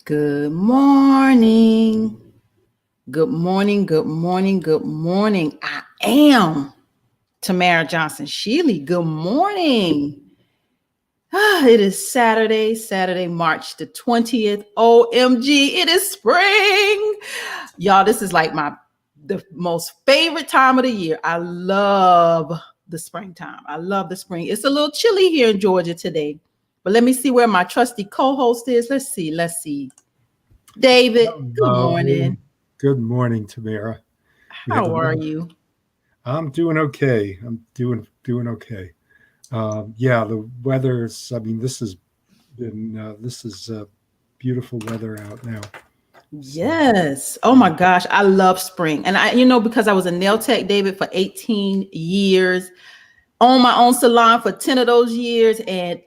Good morning. Good morning. Good morning. Good morning. I am Tamara Johnson Shealy. Good morning. It is Saturday, March the 20th. OMG, it is spring. Y'all, this is like the most favorite time of the year. I love the springtime. I love the spring. It's a little chilly here in Georgia today. But let me see where my trusty co-host is. Let's see. David, good Hello. morning. Good morning, Tamara. Yeah, How are you? I'm doing okay. I'm doing okay. Yeah, the weather's. I mean, this is beautiful weather out now. So Yes. Oh yeah, my gosh, I love spring. And because I was a nail tech, David, for 18 years, own my own salon for 10 of those years. And,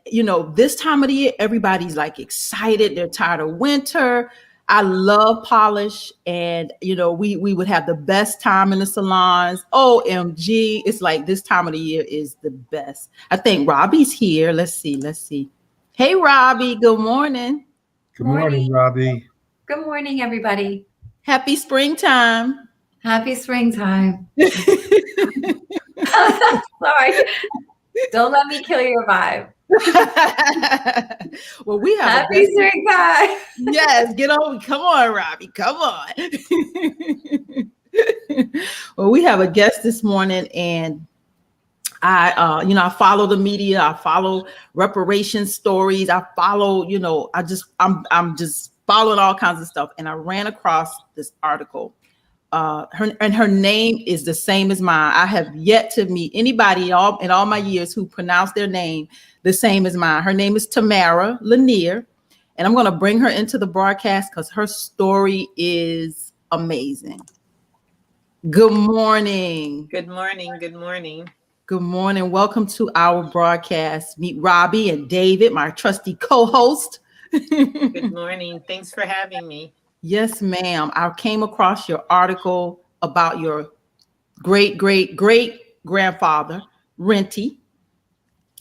this time of the year, everybody's like excited. They're tired of winter. I love polish. And, we would have the best time in the salons. OMG. It's like this time of the year is the best. I think Robbie's here. Let's see. Hey, Robbie. Good morning. good morning, Morning. Robbie. Good morning, everybody. Happy springtime. Happy springtime. Sorry. Don't let me kill your vibe. Well, we have a Happy guest. springtime. Yes, get on. Come on, Robbie. Come on. Well, we have a guest this morning, and I follow the media. I follow reparation stories. I follow, I'm just following all kinds of stuff, and I ran across this article. Her name is the same as mine. I have yet to meet anybody in all my years who pronounce their name the same as mine. Her name is Tamara Lanier, and I'm going to bring her into the broadcast because her story is amazing. Good morning. Good morning. Good morning. Good morning. Welcome to our broadcast. Meet Robbie and David, my trusty co-host. Good morning. Thanks for having me. Yes, ma'am. I came across your article about your great grandfather, Renty,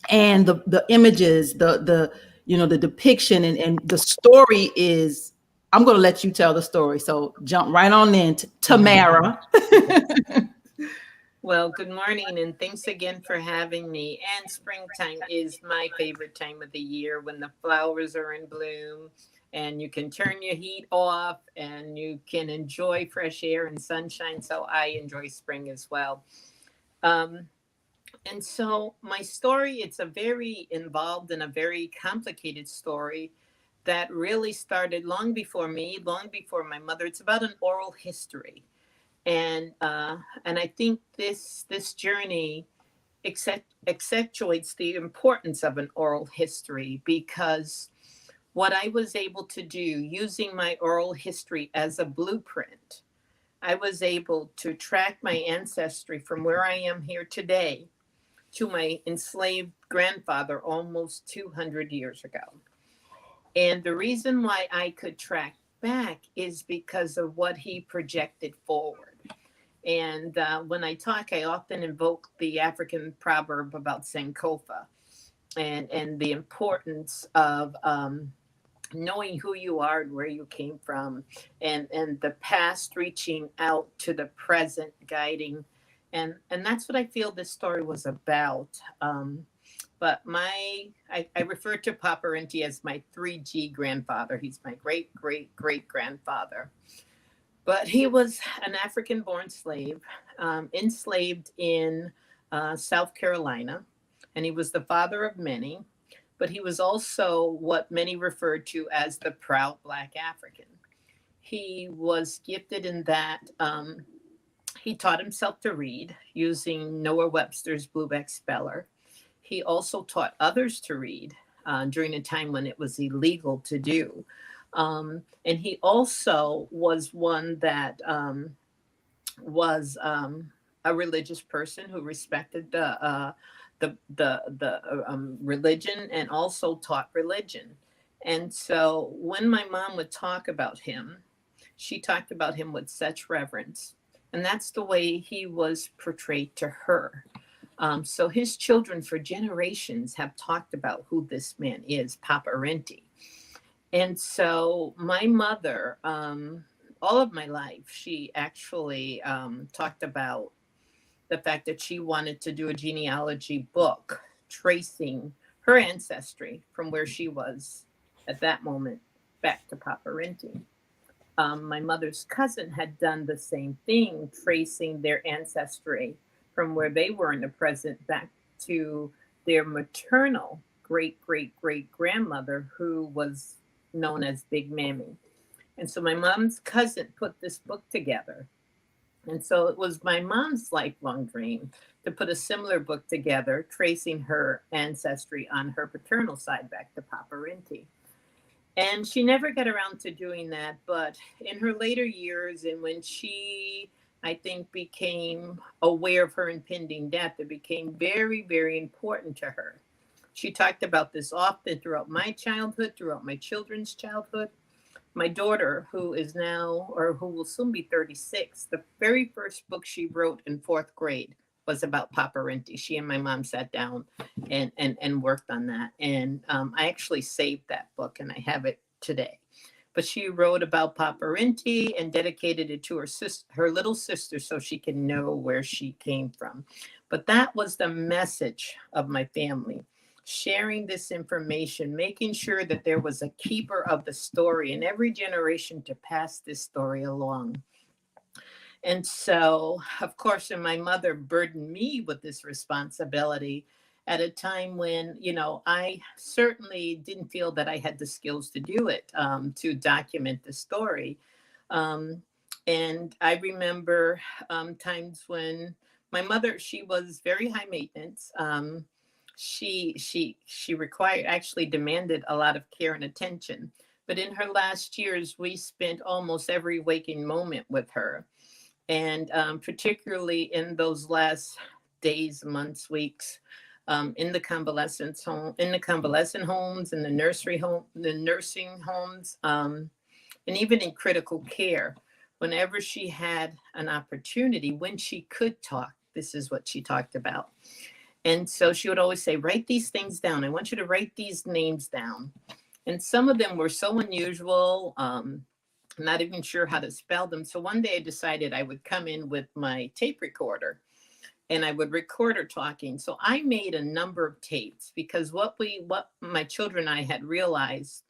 and the images, the depiction and the story is. I'm going to let you tell the story. So jump right on in, Tamara. Well, good morning and thanks again for having me. And springtime is my favorite time of the year when the flowers are in bloom and you can turn your heat off and you can enjoy fresh air and sunshine. So I enjoy spring as well. Um, and so my story, it's a very involved and a very complicated story that really started long before me, long before my mother. It's about an oral history, and I think this journey accentuates the importance of an oral history because what I was able to do using my oral history as a blueprint, I was able to track my ancestry from where I am here today to my enslaved grandfather almost 200 years ago. And the reason why I could track back is because of what he projected forward. And when I talk, I often invoke the African proverb about Sankofa and the importance of knowing who you are and where you came from, and the past reaching out to the present, guiding. And that's what I feel this story was about. But I refer to Papa Rinty as my 3G grandfather. He's my great grandfather. But he was an African born slave, enslaved in South Carolina, and he was the father of many. But he was also what many referred to as the proud Black African. He was gifted in that he taught himself to read using Noah Webster's Blueback Speller. He also taught others to read during a time when it was illegal to do. And he also was one that was a religious person who respected the religion and also taught religion. And so when my mom would talk about him, she talked about him with such reverence. And that's the way he was portrayed to her. So his children for generations have talked about who this man is, Papa Rinty. And so my mother, all of my life, she actually talked about the fact that she wanted to do a genealogy book tracing her ancestry from where she was at that moment back to Paparenti. My mother's cousin had done the same thing, tracing their ancestry from where they were in the present back to their maternal great great great grandmother, who was known as Big Mammy. And so my mom's cousin put this book together. And so it was my mom's lifelong dream to put a similar book together, tracing her ancestry on her paternal side back to Paparenti. And she never got around to doing that. But in her later years, and when she, I think, became aware of her impending death, it became very, very important to her. She talked about this often throughout my childhood, throughout my children's childhood. My daughter, who is now, or who will soon be 36, the very first book she wrote in fourth grade was about Paparenti. She and my mom sat down and worked on that. And I actually saved that book and I have it today. But she wrote about Paparenti and dedicated it to her sister, her little sister, so she can know where she came from. But that was the message of my family, sharing this information, making sure that there was a keeper of the story in every generation to pass this story along. And so, of course, and my mother burdened me with this responsibility at a time when, I certainly didn't feel that I had the skills to do it, to document the story. Um, and I remember times when my mother, she was very high maintenance. She required, actually demanded a lot of care and attention. But in her last years, we spent almost every waking moment with her, and particularly in those last days, months, weeks, in the convalescent homes, in the nursing homes, and even in critical care. Whenever she had an opportunity, when she could talk, this is what she talked about. And so she would always say, write these things down. I want you to write these names down. And some of them were so unusual. I'm not even sure how to spell them. So one day I decided I would come in with my tape recorder and I would record her talking. So I made a number of tapes, because what my children and I had realized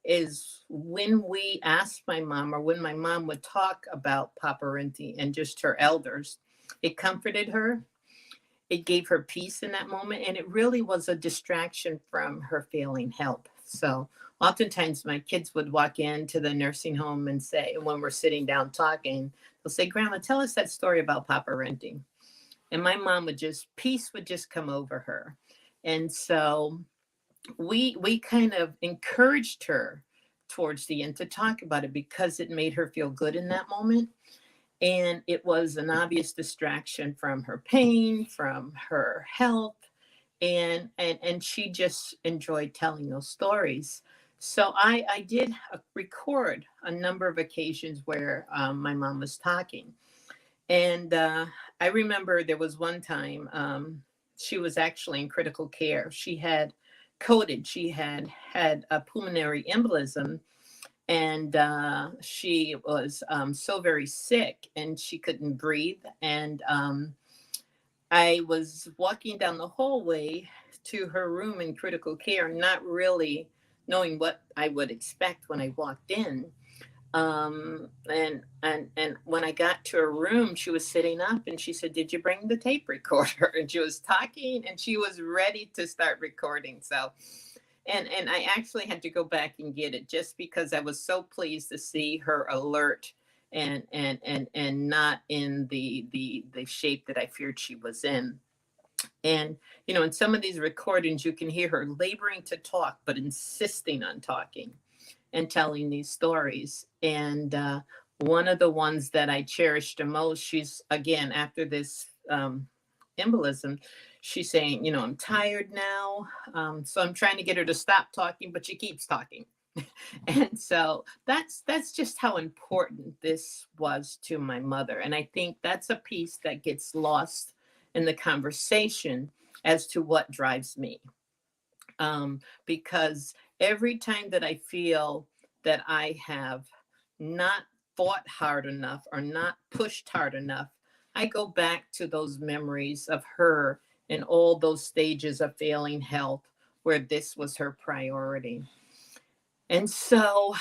is when we asked my mom, or when my mom would talk about Paparenti and just her elders, it comforted her. It gave her peace in that moment. And it really was a distraction from her failing health. So oftentimes my kids would walk into the nursing home and say, when we're sitting down talking, they'll say, Grandma, tell us that story about Paparenti. And my mom peace would just come over her. And so we kind of encouraged her towards the end to talk about it, because it made her feel good in that moment. And it was an obvious distraction from her pain, from her health. And she just enjoyed telling those stories. So I did record a number of occasions where my mom was talking. And I remember there was one time she was actually in critical care. She had had a pulmonary embolism, and she was so very sick and she couldn't breathe. And I was walking down the hallway to her room in critical care, not really knowing what I would expect when I walked in. And when I got to her room, she was sitting up and she said, "Did you bring the tape recorder?" And she was talking and she was ready to start recording. So, and I actually had to go back and get it, just because I was so pleased to see her alert and not in the shape that I feared she was in. And in some of these recordings, you can hear her laboring to talk, but insisting on talking and telling these stories. And one of the ones that I cherished the most, she's, again, after this embolism, she's saying, I'm tired now. So I'm trying to get her to stop talking, but she keeps talking. And so that's just how important this was to my mother. And I think that's a piece that gets lost in the conversation as to what drives me. Because every time that I feel that I have not fought hard enough or not pushed hard enough, I go back to those memories of her in all those stages of failing health where this was her priority. And so,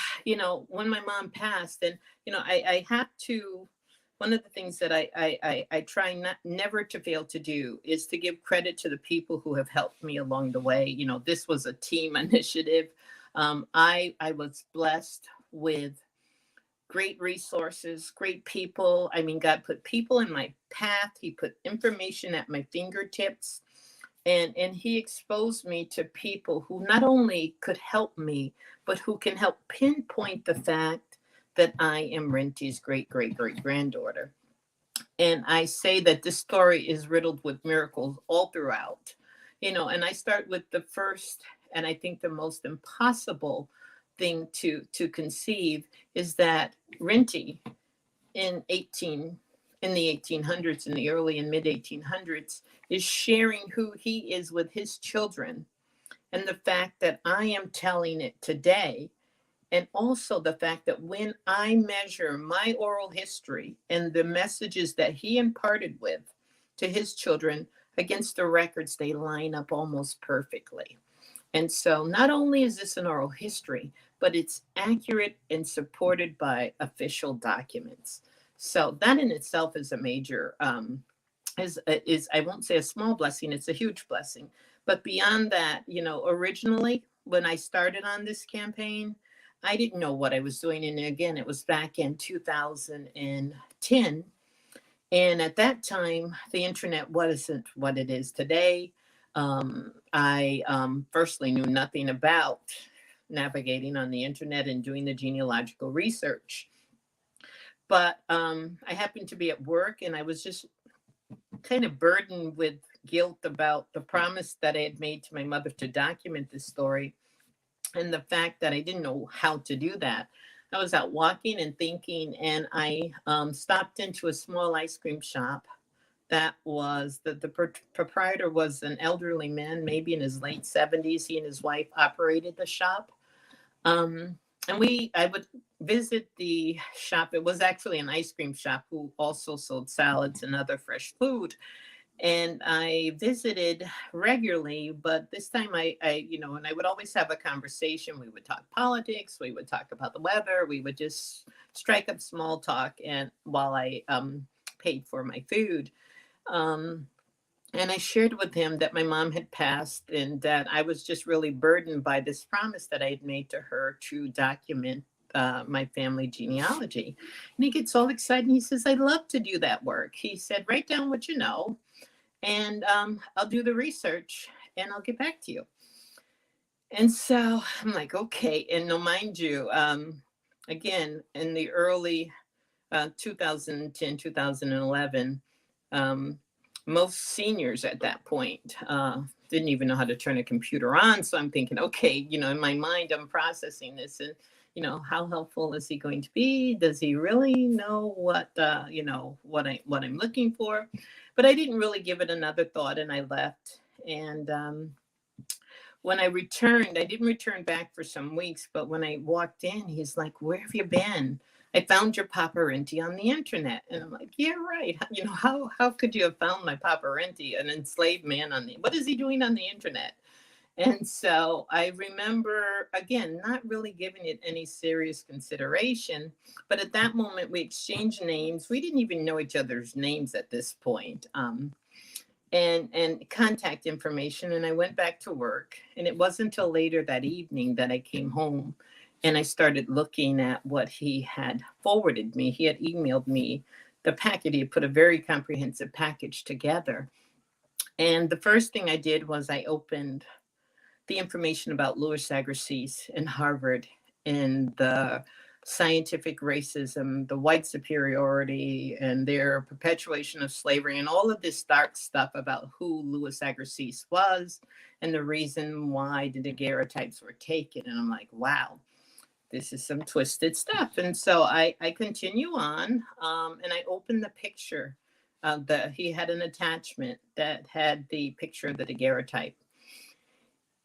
when my mom passed, and, I have to, one of the things that I try never to fail to do is to give credit to the people who have helped me along the way. This was a team initiative. I was blessed with great resources, great people. I mean, God put people in my path. He put information at my fingertips. And he exposed me to people who not only could help me, but who can help pinpoint the fact that I am Renty's great granddaughter. And I say that this story is riddled with miracles all throughout, and I start with the first, and I think the most impossible thing to conceive is that Renty in the 1800s, in the early and mid 1800s, is sharing who he is with his children, and the fact that I am telling it today, and also the fact that when I measure my oral history and the messages that he imparted with to his children against the records, they line up almost perfectly. And so not only is this an oral history, but it's accurate and supported by official documents. So that in itself is a major, is I won't say a small blessing, it's a huge blessing. But beyond that, originally when I started on this campaign, I didn't know what I was doing. And again, it was back in 2010. And at that time, the internet wasn't what it is today. I firstly knew nothing about navigating on the internet and doing the genealogical research. But I happened to be at work, and I was just kind of burdened with guilt about the promise that I had made to my mother to document this story, and the fact that I didn't know how to do that. I was out walking and thinking, and I stopped into a small ice cream shop. That was the proprietor was an elderly man, maybe in his late 70s. He and his wife operated the shop. And I would visit the shop. It was actually an ice cream shop who also sold salads and other fresh food. And I visited regularly, but this time and I would always have a conversation. We would talk politics, we would talk about the weather, we would just strike up small talk, and while I paid for my food. And I shared with him that my mom had passed and that I was just really burdened by this promise that I had made to her to document my family genealogy. And he gets all excited and he says, "I'd love to do that work." He said, "Write down what you know, and I'll do the research and I'll get back to you." And so I'm like, okay. And no, mind you, again, in the early 2010, 2011, most seniors at that point didn't even know how to turn a computer on. So I'm thinking, okay, in my mind, I'm processing this, and how helpful is he going to be? Does he really know what I'm looking for? But I didn't really give it another thought, and I left. And when I returned, I didn't return back for some weeks, but when I walked in, he's like, "Where have you been? I found your Papa Renty on the internet." And I'm like, "Yeah, right. How could you have found my Papa Renty, an enslaved man what is he doing on the internet?" And so I remember, again, not really giving it any serious consideration. But at that moment, we exchanged names. We didn't even know each other's names at this point. And contact information. And I went back to work. And it wasn't until later that evening that I came home and I started looking at what he had forwarded me. He had emailed me the packet. He had put a very comprehensive package together. And the first thing I did was I opened the information about Louis Agassiz and Harvard and the scientific racism, the white superiority, and their perpetuation of slavery, and all of this dark stuff about who Louis Agassiz was and the reason why the daguerreotypes were taken. And I'm like, wow, this is some twisted stuff. And so I continue on, and I open the picture. He had an attachment that had the picture of the daguerreotype.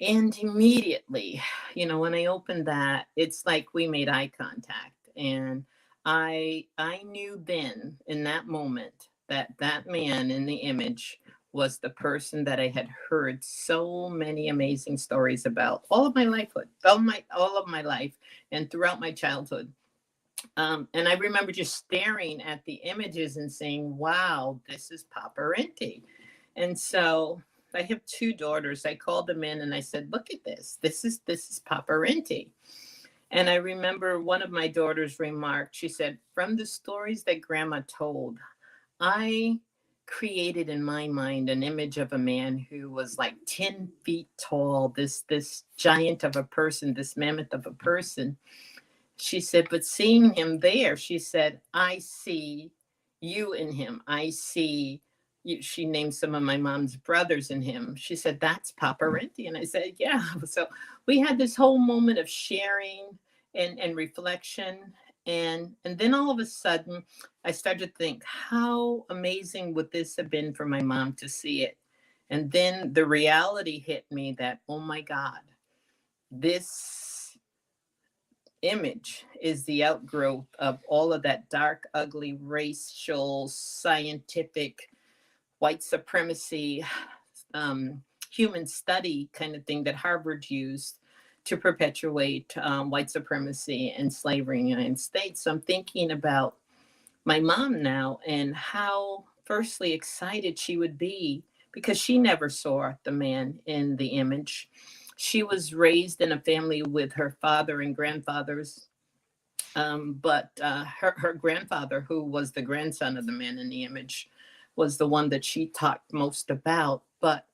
And immediately, when I opened that, it's like we made eye contact. And I knew then in that moment that that man in the image was the person that I had heard so many amazing stories about all of my lifehood, all of my life and throughout my childhood. And I remember just staring at the images and saying, wow, this is Papa Renti. And so I have two daughters. I called them in and I said, look at this. This is Papa Renti. And I remember one of my daughters remarked, she said, from the stories that Grandma told, I created in my mind an image of a man who was like 10 feet tall, this giant of a person, this mammoth of a person. She said, but seeing him there, she said, I see you in him. I see you. She named some of my mom's brothers in him. She said, that's Papa Renti. And I said, yeah. So we had this whole moment of sharing and reflection. And then all of a sudden, I started to think, how amazing would this have been for my mom to see it? And then the reality hit me that, oh my God, this image is the outgrowth of all of that dark, ugly, racial, scientific, white supremacy, human study kind of thing that Harvard used to perpetuate white supremacy and slavery in the United States. So I'm thinking about my mom now and how, firstly, excited she would be because she never saw the man in the image. She was raised in a family with her father and grandfathers, but her grandfather, who was the grandson of the man in the image, was the one that she talked most about. But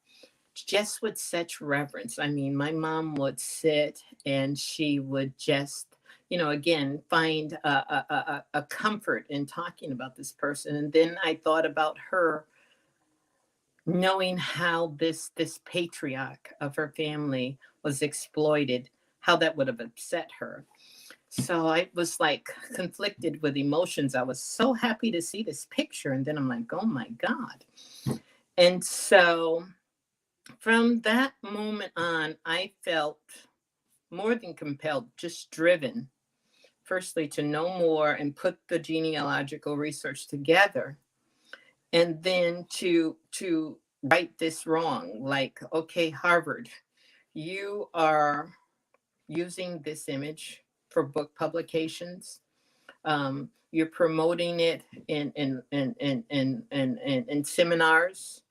just with such reverence. I mean, my mom would sit and she would just, again, find a comfort in talking about this person. And then I thought about her knowing how this patriarch of her family was exploited, how that would have upset her. So I was like conflicted with emotions. I was so happy to see this picture. And then I'm like, oh my God. And so from that moment on, I felt more than compelled, just driven, firstly, to know more and put the genealogical research together, and then to right this wrong. Like, okay, Harvard, you are using this image for book publications. You're promoting it in seminars.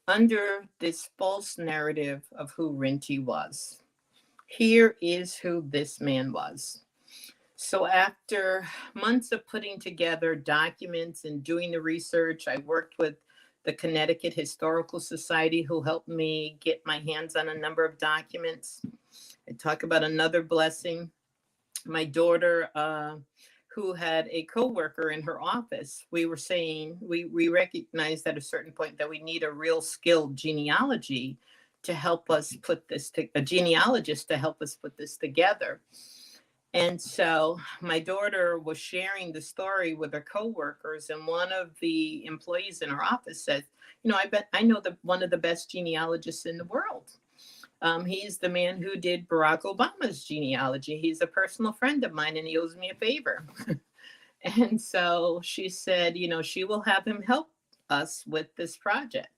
Under this false narrative of who Renti was. Here is who this man was. So after months of putting together documents and doing the research, I worked with the Connecticut Historical Society, who helped me get my hands on a number of documents. I talk about another blessing. My daughter, who had a coworker in her office, we were saying we recognized at a certain point that we need a real skilled genealogy to help us put this a genealogist to help us put this together. And so my daughter was sharing the story with her coworkers, and one of the employees in her office said, I bet I know one of the best genealogists in the world. He's the man who did Barack Obama's genealogy. He's a personal friend of mine and he owes me a favor. And so she said, she will have him help us with this project.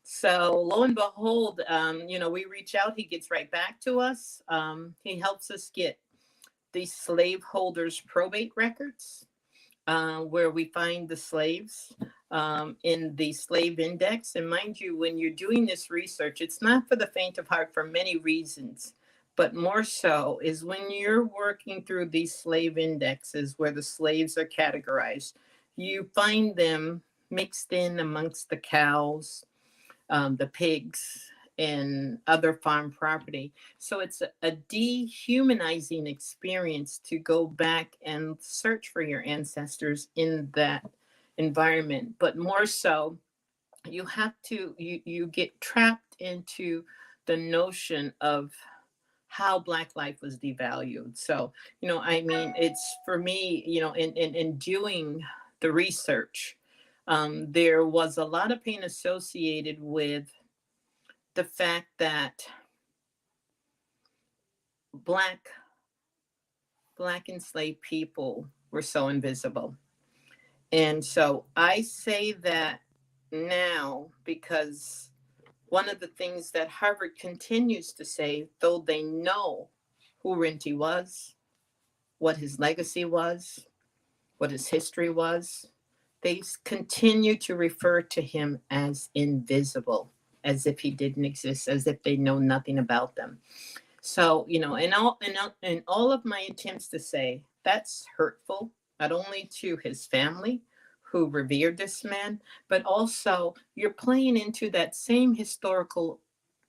So lo and behold, we reach out, he gets right back to us. He helps us get the slaveholders' probate records, where we find the slaves in the slave index. And mind you, when you're doing this research, it's not for the faint of heart for many reasons, but more so is when you're working through these slave indexes where the slaves are categorized, you find them mixed in amongst the cows, the pigs, and other farm property. So it's a dehumanizing experience to go back and search for your ancestors in that environment. But more so, you have to, you get trapped into the notion of how Black life was devalued. So, it's for me, in doing the research, there was a lot of pain associated with the fact that black enslaved people were so invisible. And so I say that now because one of the things that Harvard continues to say, though they know who Rinty was, what his legacy was, what his history was, they continue to refer to him as invisible, as if he didn't exist, as if they know nothing about them. So, in all of my attempts to say that's hurtful, not only to his family who revered this man, but also you're playing into that same historical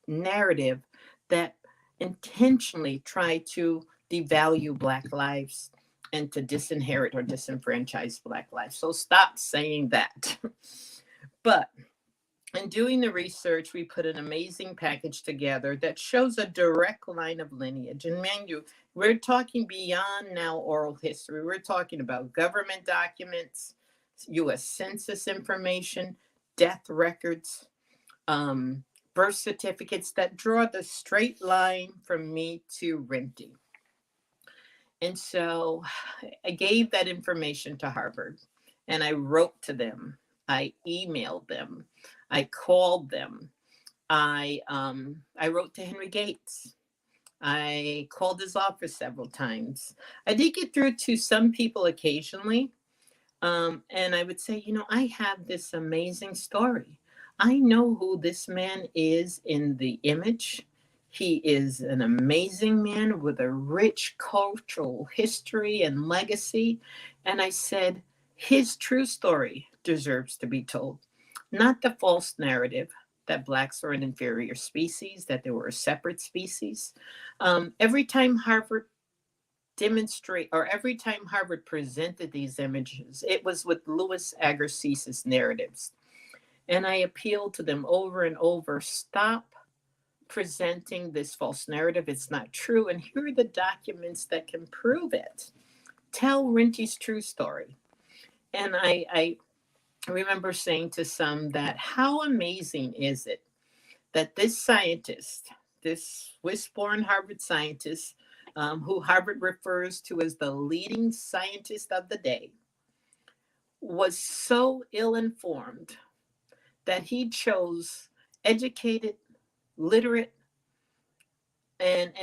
narrative that intentionally try to devalue Black lives and to disinherit or disenfranchise Black lives. So stop saying that. But in doing the research, we put an amazing package together that shows a direct line of lineage. And mind you, we're talking beyond now oral history. We're talking about government documents, U.S. Census information, death records, birth certificates that draw the straight line from me to Rinty. And so I gave that information to Harvard and I wrote to them. I emailed them. I called them. I wrote to Henry Gates. I called his office several times. I did get through to some people occasionally. And I would say, I have this amazing story. I know who this man is in the image. He is an amazing man with a rich cultural history and legacy. And I said, his true story deserves to be told, not the false narrative that Blacks are an inferior species, that they were a separate species. Every time Harvard presented these images, it was with Louis Agassiz's narratives. And I appealed to them over and over, stop presenting this false narrative. It's not true. And here are the documents that can prove it. Tell Rinty's true story. And I remember saying to some that how amazing is it that this scientist, this Swiss-born Harvard scientist, who Harvard refers to as the leading scientist of the day, was so ill-informed that he chose educated, literate, and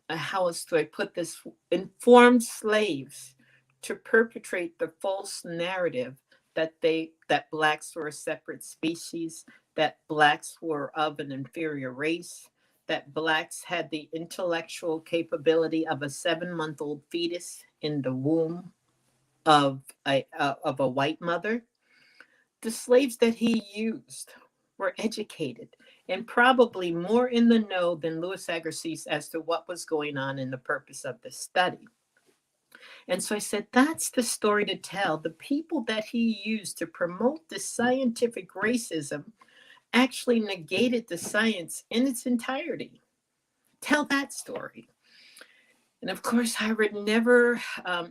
how else do I put this? Informed slaves to perpetrate the false narrative that Blacks were a separate species, that Blacks were of an inferior race, that Blacks had the intellectual capability of a 7-month-old fetus in the womb of a white mother. The slaves that he used were educated and probably more in the know than Louis Agassiz as to what was going on in the purpose of the study. And so I said, that's the story to tell. The people that he used to promote this scientific racism actually negated the science in its entirety. Tell that story. And of course, Harvard never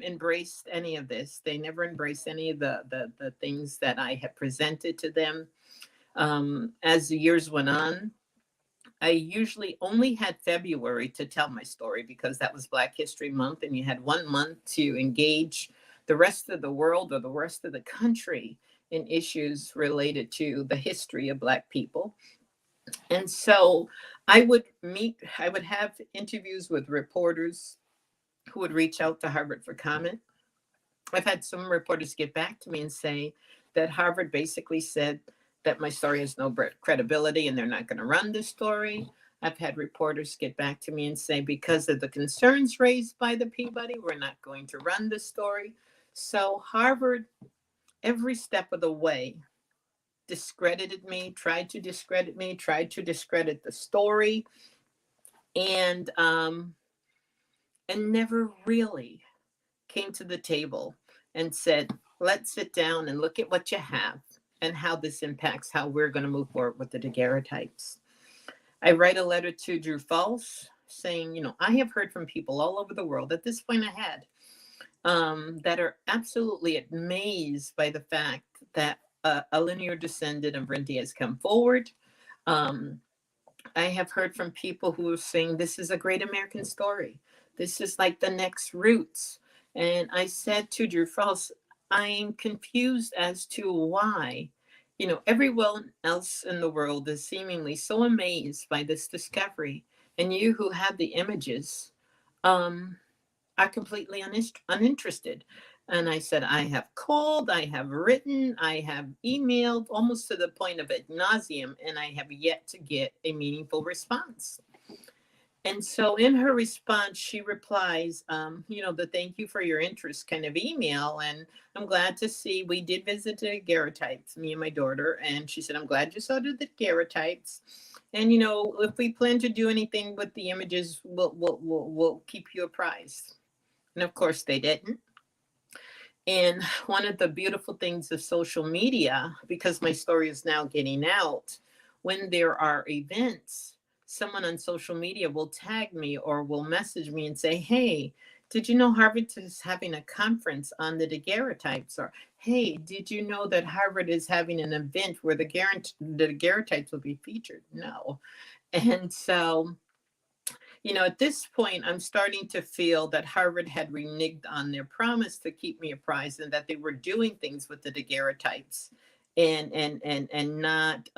embraced any of this. They never embraced any of the things that I had presented to them. As the years went on, I usually only had February to tell my story because that was Black History Month, and you had 1 month to engage the rest of the world or the rest of the country in issues related to the history of Black people. And so I would have interviews with reporters who would reach out to Harvard for comment. I've had some reporters get back to me and say that Harvard basically said that my story has no credibility and they're not going to run this story. I've had reporters get back to me and say, because of the concerns raised by the Peabody, we're not going to run this story. So Harvard, every step of the way, discredited me, tried to discredit the story, and never really came to the table and said, let's sit down and look at what you have and how this impacts how we're going to move forward with the daguerreotypes. I write a letter to Drew Falls saying, I have heard from people all over the world, at this point I had, that are absolutely amazed by the fact that a linear descendant of Rinty has come forward. I have heard from people who are saying this is a great American story. This is like the next Roots. And I said to Drew Frost, I'm confused as to why, everyone else in the world is seemingly so amazed by this discovery. And you who have the images, um, are completely uninterested. And I said, I have called, I have written, I have emailed almost to the point of ad nauseum, and I have yet to get a meaningful response. And so in her response, she replies, the thank you for your interest kind of email. And I'm glad to see we did visit the daguerreotypes, me and my daughter. And she said, I'm glad you saw the daguerreotypes. And, if we plan to do anything with the images, we'll keep you apprised. And of course they didn't. And one of the beautiful things of social media, because my story is now getting out, when there are events, someone on social media will tag me or will message me and say, hey, did you know Harvard is having a conference on the daguerreotypes? Or, hey, did you know that Harvard is having an event where the daguerreotypes will be featured? No. And so, at this point, I'm starting to feel that Harvard had reneged on their promise to keep me apprised, and that they were doing things with the daguerreotypes and not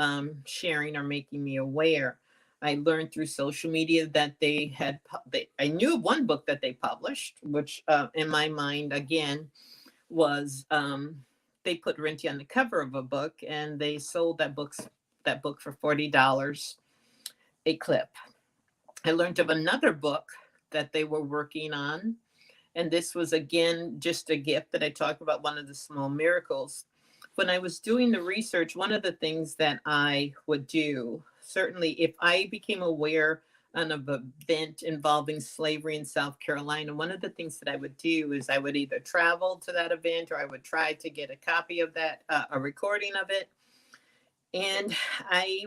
sharing or making me aware. I learned through social media that I knew one book that they published, which in my mind, again, was they put Renty on the cover of a book, and they sold that book for $40 a clip. I learned of another book that they were working on. And this was, again, just a gift that I talked about, one of the small miracles. When I was doing the research, one of the things that I would do, certainly if I became aware of an event involving slavery in South Carolina, one of the things that I would do is I would either travel to that event, or I would try to get a copy of that, a recording of it. And I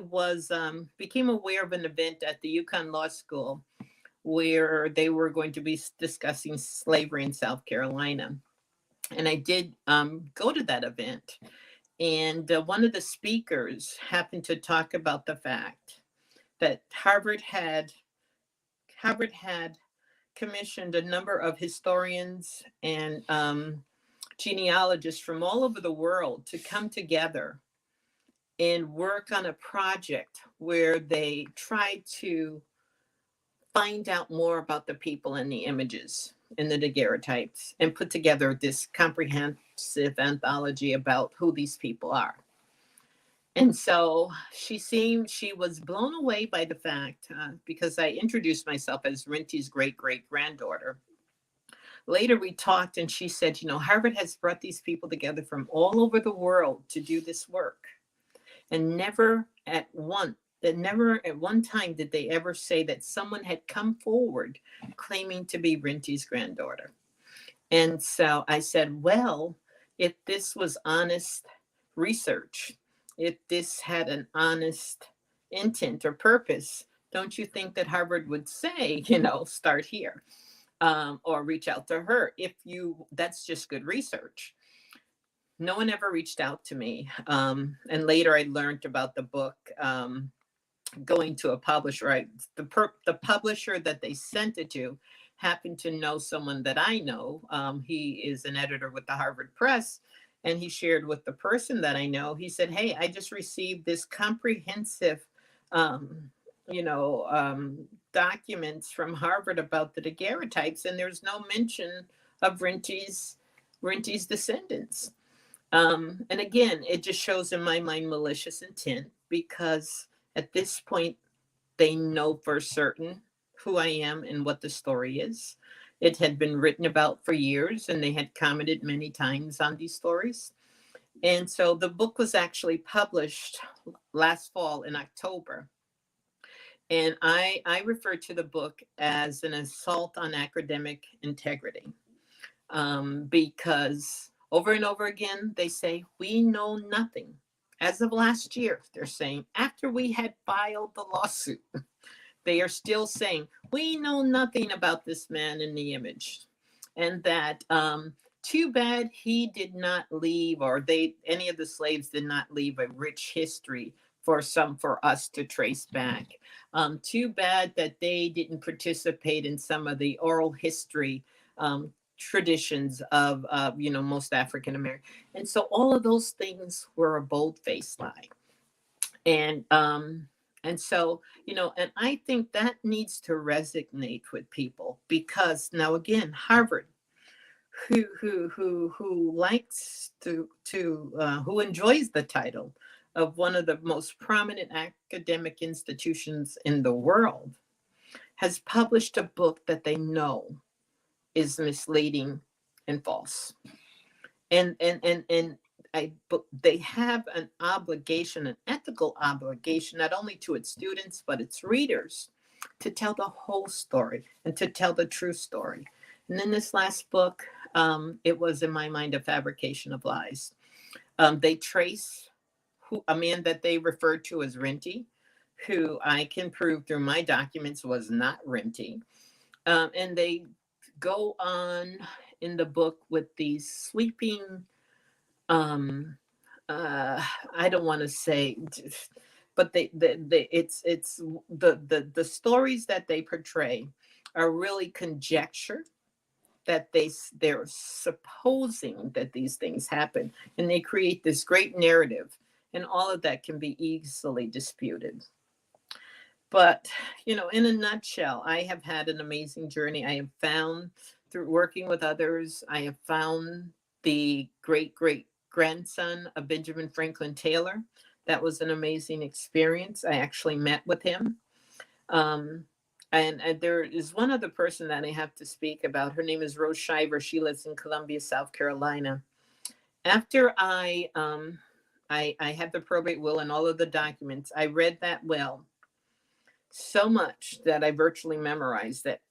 became aware of an event at the UConn Law School where they were going to be discussing slavery in South Carolina. And I did go to that event. And one of the speakers happened to talk about the fact that Harvard had commissioned a number of historians and genealogists from all over the world to come together and work on a project where they tried to find out more about the people in the images in the daguerreotypes and put together this comprehensive anthology about who these people are. And so she was blown away by the fact, because I introduced myself as Renty's great-great-granddaughter. Later we talked, and she said, Harvard has brought these people together from all over the world to do this work. And never at one time did they ever say that someone had come forward claiming to be Renty's granddaughter. And so I said, well, if this was honest research, if this had an honest intent or purpose, don't you think that Harvard would say, start here, or reach out to her that's just good research. No one ever reached out to me. And later I learned about the book going to a publisher. The publisher that they sent it to happened to know someone that I know. He is an editor with the Harvard Press. And he shared with the person that I know, he said, hey, I just received this comprehensive, documents from Harvard about the daguerreotypes, and there's no mention of Renty's descendants. And again, it just shows in my mind malicious intent, because at this point, they know for certain who I am and what the story is. It had been written about for years, and they had commented many times on these stories. And so the book was actually published last fall in October. And I refer to the book as an assault on academic integrity, because over and over again, they say, we know nothing. As of last year, they're saying, after we had filed the lawsuit, they are still saying, we know nothing about this man in the image. And that too bad he did not leave, or any of the slaves did not leave a rich history for us to trace back. Too bad that they didn't participate in some of the oral history traditions of most African American. And so all of those things were a bold-faced lie. And so, and I think that needs to resonate with people, because now again, Harvard, who likes who enjoys the title of one of the most prominent academic institutions in the world, has published a book that they know is misleading and false. But they have an obligation, an ethical obligation, not only to its students, but its readers, to tell the whole story and to tell the true story. And then this last book, it was, in my mind, a fabrication of lies. They trace a man that they referred to as Renty, who I can prove through my documents was not Renty. And they go on in the book with these sweeping, I don't want to say, but it's the stories that they portray are really conjecture, that they're supposing that these things happen, and they create this great narrative, and all of that can be easily disputed. But in a nutshell, I have had an amazing journey. I have found, through working with others, I have found the great grandson of Benjamin Franklin Taylor. That was an amazing experience. I actually met with him. And there is one other person that I have to speak about. Her name is Rose Shiver. She lives in Columbia, South Carolina. After I had the probate will and all of the documents, I read that will so much that I virtually memorized it.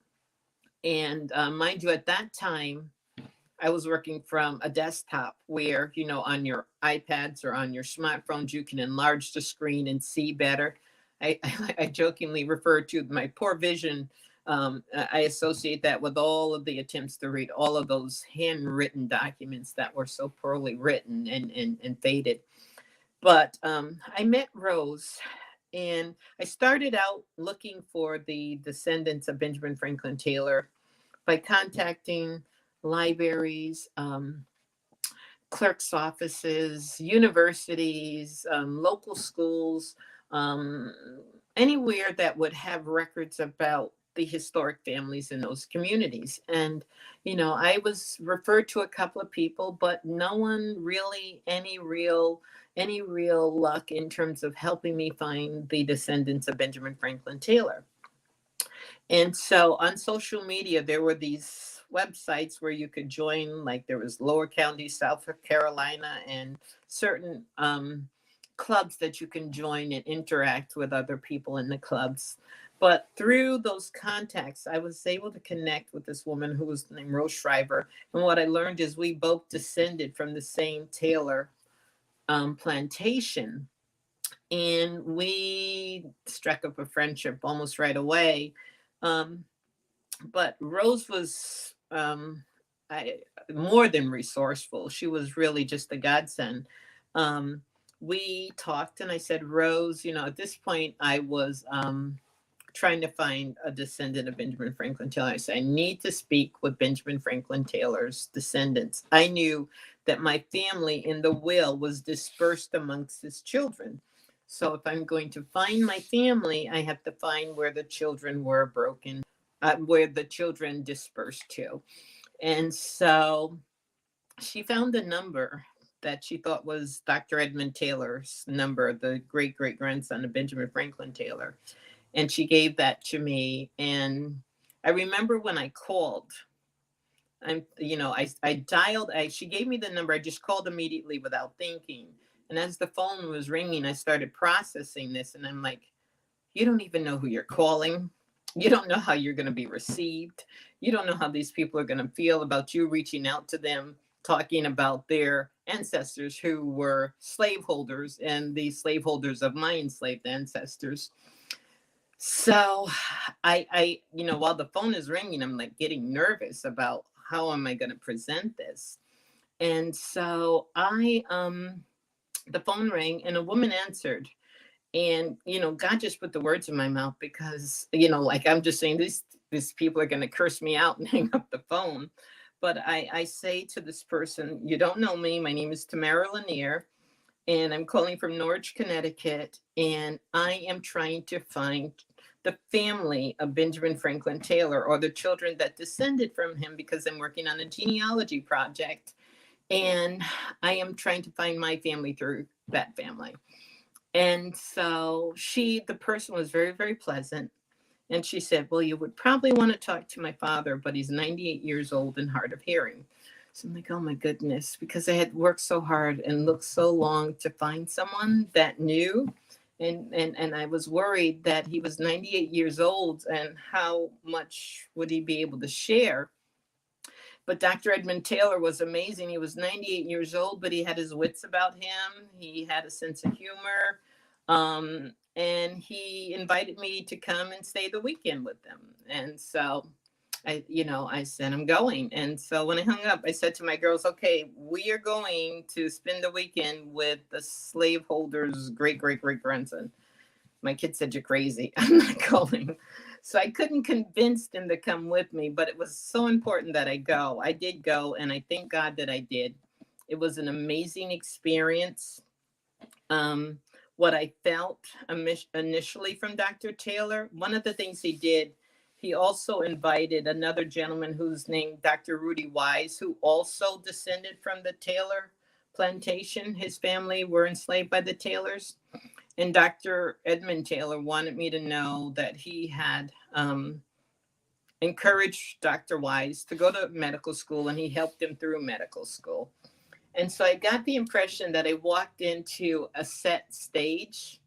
And mind you, at that time, I was working from a desktop where, on your iPads or on your smartphones, you can enlarge the screen and see better. I jokingly refer to my poor vision. I associate that with all of the attempts to read all of those handwritten documents that were so poorly written and faded. But I met Rose, and I started out looking for the descendants of Benjamin Franklin Taylor by contacting libraries, clerks' offices, universities, local schools, anywhere that would have records about the historic families in those communities. And, I was referred to a couple of people, but no one really any real luck in terms of helping me find the descendants of Benjamin Franklin Taylor. And so on social media, there were these websites where you could join, like there was Lower County, South Carolina, and certain clubs that you can join and interact with other people in the clubs. But through those contacts, I was able to connect with this woman who was named Rose Shriver. And what I learned is we both descended from the same Taylor plantation. And we struck up a friendship almost right away. But Rose was more than resourceful. She was really just a godsend. We talked, and I said, Rose, at this point, I was trying to find a descendant of Benjamin Franklin Taylor. I said, I need to speak with Benjamin Franklin Taylor's descendants. I knew that my family in the will was dispersed amongst his children. So if I'm going to find my family, I have to find where the children were broken, where the children dispersed to. And so she found a number that she thought was Dr. Edmund Taylor's number, the great-great-grandson of Benjamin Franklin Taylor. And she gave that to me. And I remember when I called, I dialed, she gave me the number. I just called immediately without thinking. And as the phone was ringing, I started processing this. And I'm like, you don't even know who you're calling. You don't know how you're going to be received. You don't know how these people are going to feel about you reaching out to them, talking about their ancestors who were slaveholders and the slaveholders of my enslaved ancestors. So I while the phone is ringing, I'm like getting nervous about how am I going to present this. And so the phone rang and a woman answered. And, God just put the words in my mouth because, like I'm just saying, these people are going to curse me out and hang up the phone. But I say to this person, you don't know me. My name is Tamara Lanier, and I'm calling from Norwich, Connecticut. And I am trying to find the family of Benjamin Franklin Taylor, or the children that descended from him, because I'm working on a genealogy project. And I am trying to find my family through that family. And so the person was very, very pleasant. And she said, well, you would probably want to talk to my father, but he's 98 years old and hard of hearing. So I'm like, oh my goodness, because I had worked so hard and looked so long to find someone that knew. And I was worried that he was 98 years old and how much would he be able to share. But Dr. Edmund Taylor was amazing. He was 98 years old, but he had his wits about him. He had a sense of humor. And he invited me to come and stay the weekend with them. And so I said, I'm going. And so when I hung up, I said to my girls, okay, we are going to spend the weekend with the slaveholder's great, great, great grandson. My kids said, you're crazy. I'm not going. So I couldn't convince them to come with me, but it was so important that I go. I did go, and I thank God that I did. It was an amazing experience. What I felt initially from Dr. Taylor, one of the things he did, he also invited another gentleman who's named Dr. Rudy Wise, who also descended from the Taylor plantation. His family were enslaved by the Taylors. And Dr. Edmund Taylor wanted me to know that he had encouraged Dr. Wise to go to medical school, and he helped him through medical school. And so I got the impression that I walked into a set stage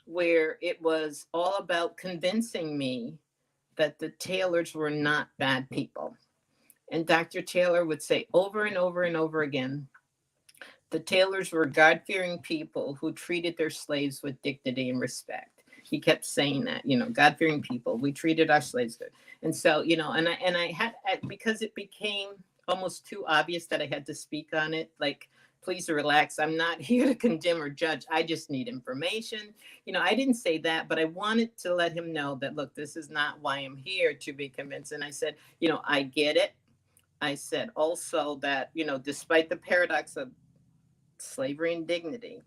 where it was all about convincing me that the Taylors were not bad people. And Dr. Taylor would say over and over and over again, the Taylors were God-fearing people who treated their slaves with dignity and respect. He kept saying that, God-fearing people. We treated our slaves good. And so, and I had, because it became almost too obvious that I had to speak on it, like, please relax. I'm not here to condemn or judge. I just need information. I didn't say that, but I wanted to let him know that, look, this is not why I'm here to be convinced. And I said, I get it. I said also that, despite the paradox of slavery and dignity,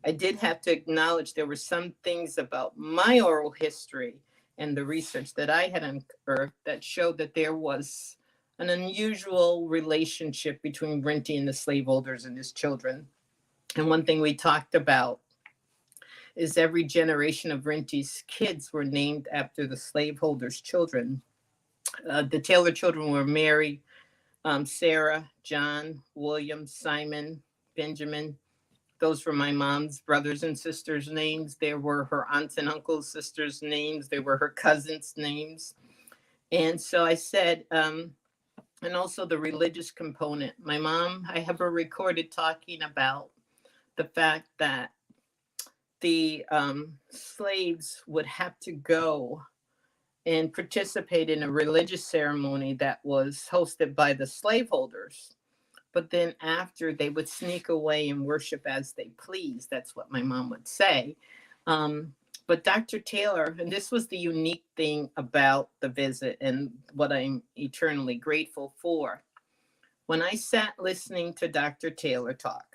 I did have to acknowledge there were some things about my oral history and the research that I had unearthed that showed that there was an unusual relationship between Brinty and the slaveholders and his children. And one thing we talked about is every generation of Brinty's kids were named after the slaveholders' children. The Taylor children were Mary, Sarah, John, William, Simon, Benjamin. Those were my mom's brothers and sisters' names. There were her aunts and uncles' sisters' names. There were her cousins' names. And so I said, and also the religious component. My mom, I have her recorded talking about the fact that the slaves would have to go and participate in a religious ceremony that was hosted by the slaveholders. But then after, they would sneak away and worship as they please. That's what my mom would say. But Dr. Taylor, and this was the unique thing about the visit and what I'm eternally grateful for. When I sat listening to Dr. Taylor talk,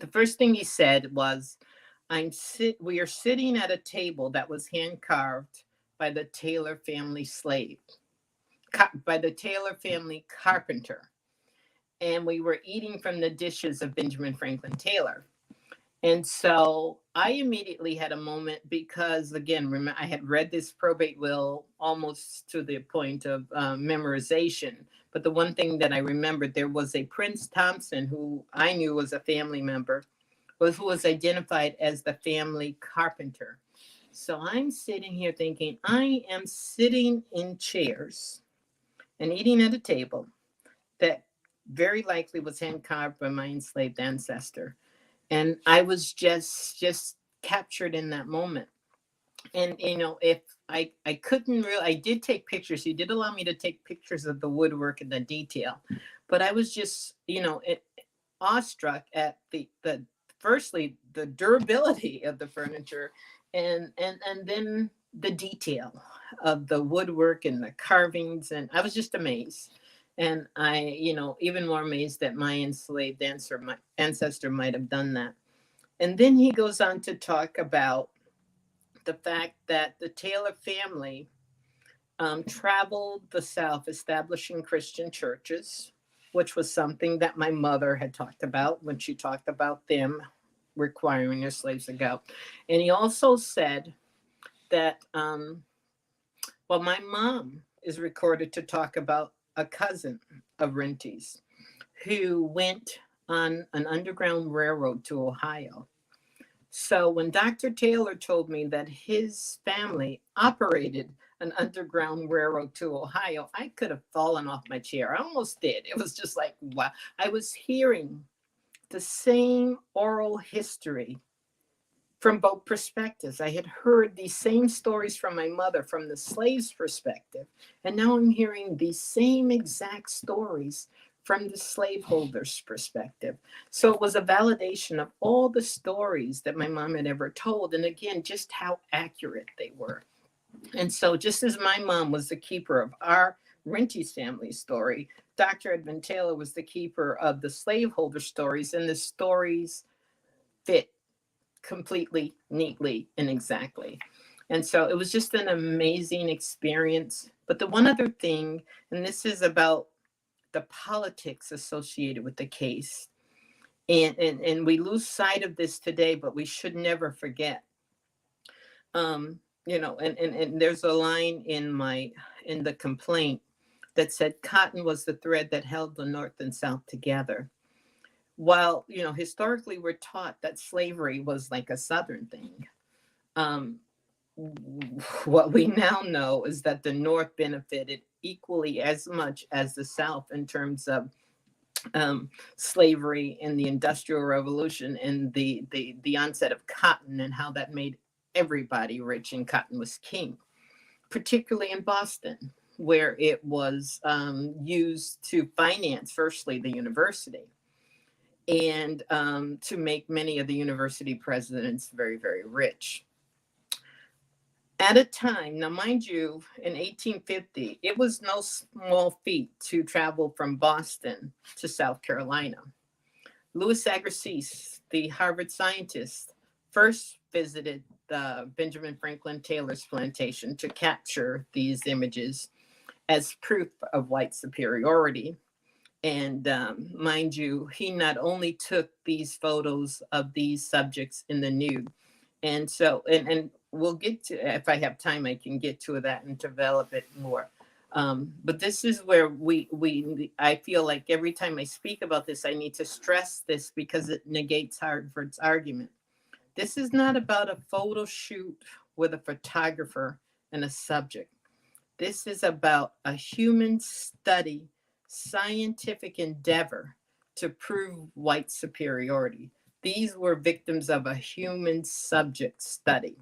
the first thing he said was, we are sitting at a table that was hand carved by the Taylor family slave, by the Taylor family carpenter. And we were eating from the dishes of Benjamin Franklin Taylor. And so I immediately had a moment because, again, remember, I had read this probate will almost to the point of memorization. But the one thing that I remembered, there was a Prince Thompson who I knew was a family member, who was identified as the family carpenter. So I'm sitting here thinking, I am sitting in chairs and eating at a table that very likely was hand carved by my enslaved ancestor. And I was just captured in that moment. And, if I couldn't really, I did take pictures. He did allow me to take pictures of the woodwork and the detail. But I was just, awestruck at the firstly, the durability of the furniture, and then the detail of the woodwork and the carvings. And I was just amazed. And I, even more amazed that my enslaved ancestor might have done that. And then he goes on to talk about the fact that the Taylor family traveled the South establishing Christian churches, which was something that my mother had talked about when she talked about them requiring their slaves to go. And he also said that, my mom is recorded to talk about a cousin of Renty's who went on an underground railroad to Ohio. So when Dr. Taylor told me that his family operated an underground railroad to Ohio, I could have fallen off my chair. I almost did. It was just like, wow. I was hearing the same oral history from both perspectives. I had heard these same stories from my mother from the slave's perspective, and now I'm hearing these same exact stories from the slaveholder's perspective. So it was a validation of all the stories that my mom had ever told, and again, just how accurate they were. And so just as my mom was the keeper of our Renty's family story, Dr. Edmund Taylor was the keeper of the slaveholder stories, and the stories fit completely, neatly, and exactly. And so it was just an amazing experience. But the one other thing, and this is about the politics associated with the case, and we lose sight of this today, but we should never forget. And there's a line in the complaint that said cotton was the thread that held the North and South together. While, historically we're taught that slavery was like a Southern thing. What we now know is that the North benefited equally as much as the South in terms of slavery and the Industrial Revolution and the onset of cotton and how that made everybody rich, and cotton was king, particularly in Boston, where it was used to finance, firstly, the university, and to make many of the university presidents very, very rich. At a time, now mind you, in 1850, it was no small feat to travel from Boston to South Carolina. Louis Agassiz, the Harvard scientist, first visited Benjamin Franklin Taylor's plantation to capture these images as proof of white superiority. And mind you, he not only took these photos of these subjects in the nude, and so, and we'll get to, if I have time, I can get to that and develop it more. But this is where I feel like every time I speak about this, I need to stress this because it negates Harvard's argument. This is not about a photo shoot with a photographer and a subject. This is about a human study, scientific endeavor to prove white superiority. These were victims of a human subject study.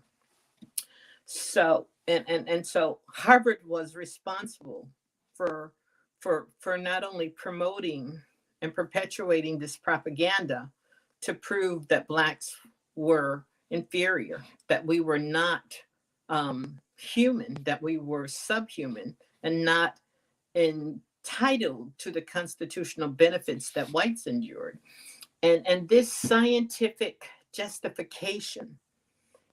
So, and so Harvard was responsible for not only promoting and perpetuating this propaganda to prove that Blacks were inferior, that we were not human, that we were subhuman and not entitled to the constitutional benefits that whites endured. And this scientific justification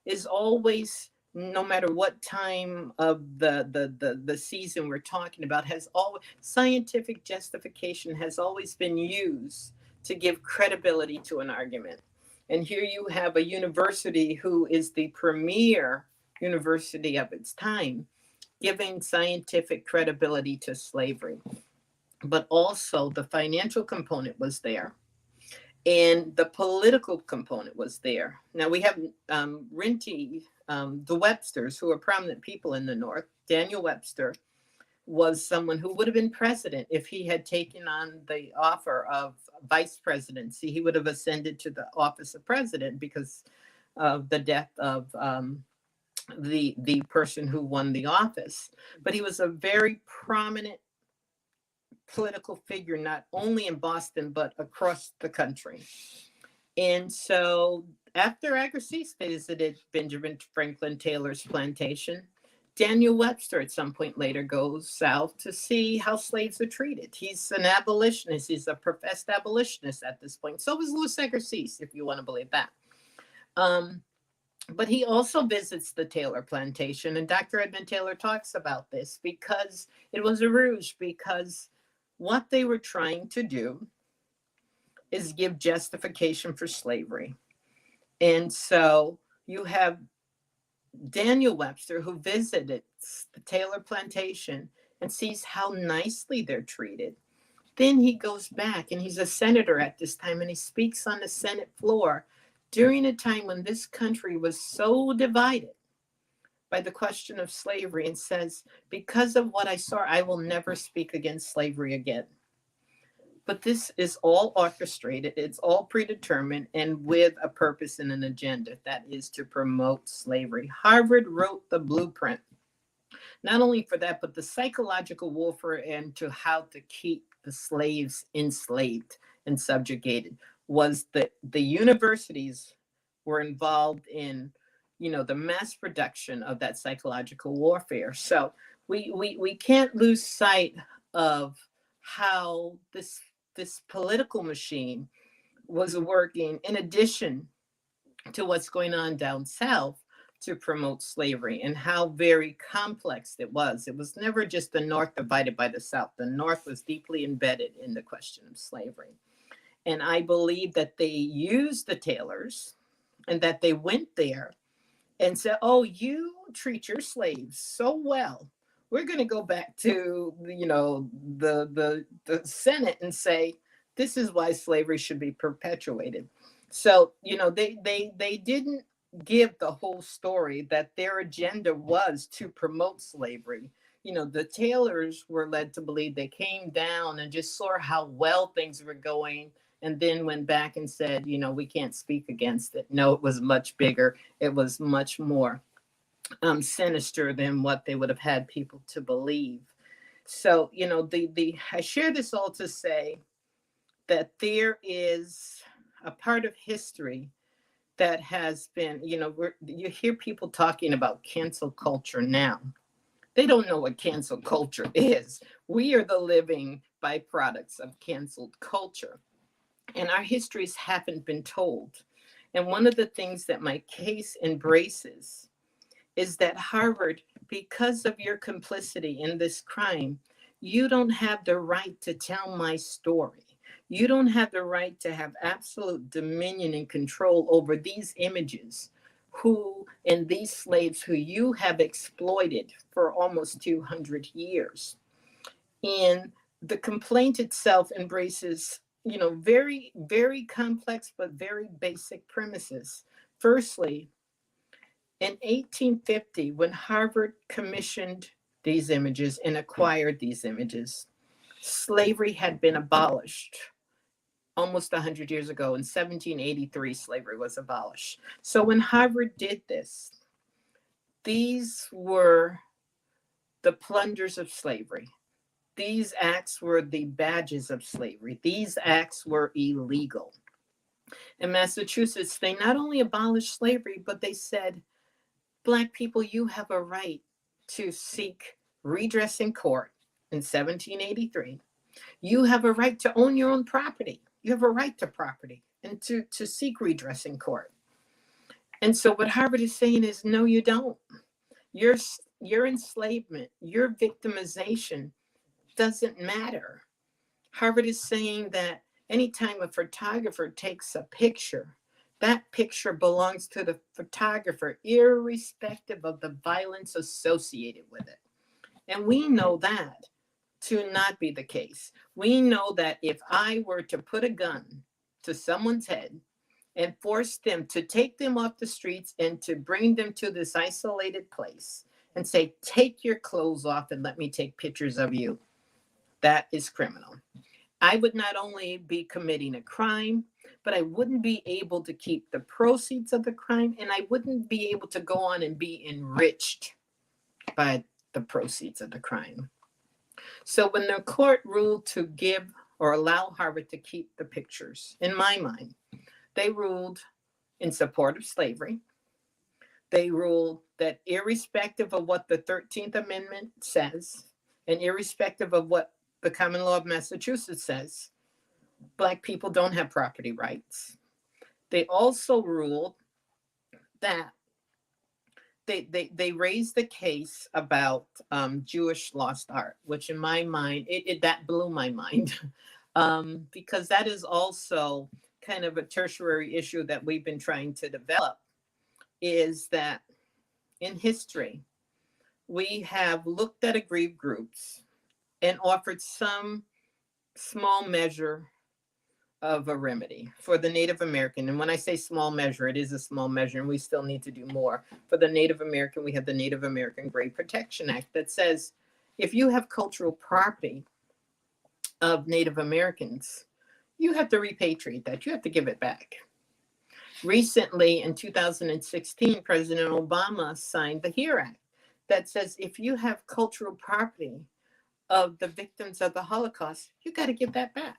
is always, no matter what time of the season we're talking about, scientific justification has always been used to give credibility to an argument. And here you have a university who is the premier university of its time, giving scientific credibility to slavery. But also the financial component was there. And the political component was there. Now we have Renty, the Websters, who are prominent people in the North. Daniel Webster was someone who would have been president if he had taken on the offer of vice presidency. He would have ascended to the office of president because of the death of the person who won the office. But he was a very prominent political figure, not only in Boston, but across the country. And so after Agassiz visited Benjamin Franklin Taylor's plantation, Daniel Webster at some point later goes south to see how slaves are treated. He's an abolitionist. He's a professed abolitionist at this point. So was Louis Agassiz, if you want to believe that. But he also visits the Taylor plantation, and Dr. Edmund Taylor talks about this because it was a ruse, because what they were trying to do is give justification for slavery. And so you have Daniel Webster, who visited the Taylor plantation and sees how nicely they're treated. Then he goes back, and he's a senator at this time, and he speaks on the Senate floor during a time when this country was so divided by the question of slavery, and says, because of what I saw, I will never speak against slavery again. But this is all orchestrated, it's all predetermined, and with a purpose and an agenda, that is to promote slavery. Harvard wrote the blueprint, not only for that, but the psychological warfare and to how to keep the slaves enslaved and subjugated. Was that the universities were involved in, the mass production of that psychological warfare. So we can't lose sight of how this political machine was working in addition to what's going on down south to promote slavery, and how very complex it was. It was never just the North divided by the South. The North was deeply embedded in the question of slavery. And I believe that they used the Taylors, and that they went there and said, oh, you treat your slaves so well. We're going to go back to, the Senate and say, this is why slavery should be perpetuated. So, they didn't give the whole story, that their agenda was to promote slavery. The Taylors were led to believe they came down and just saw how well things were going, and then went back and said, we can't speak against it. No, it was much bigger. It was much more sinister than what they would have had people to believe. So, I share this all to say that there is a part of history that has been, you hear people talking about cancel culture now. They don't know what cancel culture is. We are the living byproducts of canceled culture, and our histories haven't been told. And one of the things that my case embraces is that Harvard, because of your complicity in this crime, you don't have the right to tell my story. You don't have the right to have absolute dominion and control over these images and these slaves who you have exploited for almost 200 years. And the complaint itself embraces, very, very complex, but very basic premises. Firstly, in 1850, when Harvard commissioned these images and acquired these images, slavery had been abolished almost 100 years ago. In 1783, slavery was abolished. So when Harvard did this, these were the plunders of slavery. These acts were the badges of slavery. These acts were illegal. In Massachusetts, they not only abolished slavery, but they said, Black people, you have a right to seek redress in court in 1783. You have a right to own your own property. You have a right to property and to seek redress in court. And so what Harvard is saying is, no, you don't. Your enslavement, your victimization doesn't matter. Harvard is saying that anytime a photographer takes a picture, that picture belongs to the photographer, irrespective of the violence associated with it. And we know that to not be the case. We know that if I were to put a gun to someone's head and force them to take them off the streets and to bring them to this isolated place and say, take your clothes off and let me take pictures of you, that is criminal. I would not only be committing a crime, but I wouldn't be able to keep the proceeds of the crime, and I wouldn't be able to go on and be enriched by the proceeds of the crime. So when the court ruled to give or allow Harvard to keep the pictures, in my mind, They ruled in support of slavery. They ruled that irrespective of what the 13th Amendment says, and irrespective of what the common law of Massachusetts says, Black people don't have property rights. They also ruled that they raised the case about Jewish lost art, which in my mind, that blew my mind, because that is also kind of a tertiary issue that we've been trying to develop, is that in history, we have looked at aggrieved groups and offered some small measure of a remedy for the Native American. And when I say small measure, it is a small measure, and we still need to do more. For the Native American, we have the Native American Grave Protection Act that says if you have cultural property of Native Americans, you have to repatriate that. You have to give it back. Recently, in 2016, President Obama signed the HERE Act that says if you have cultural property of the victims of the Holocaust, you got to give that back.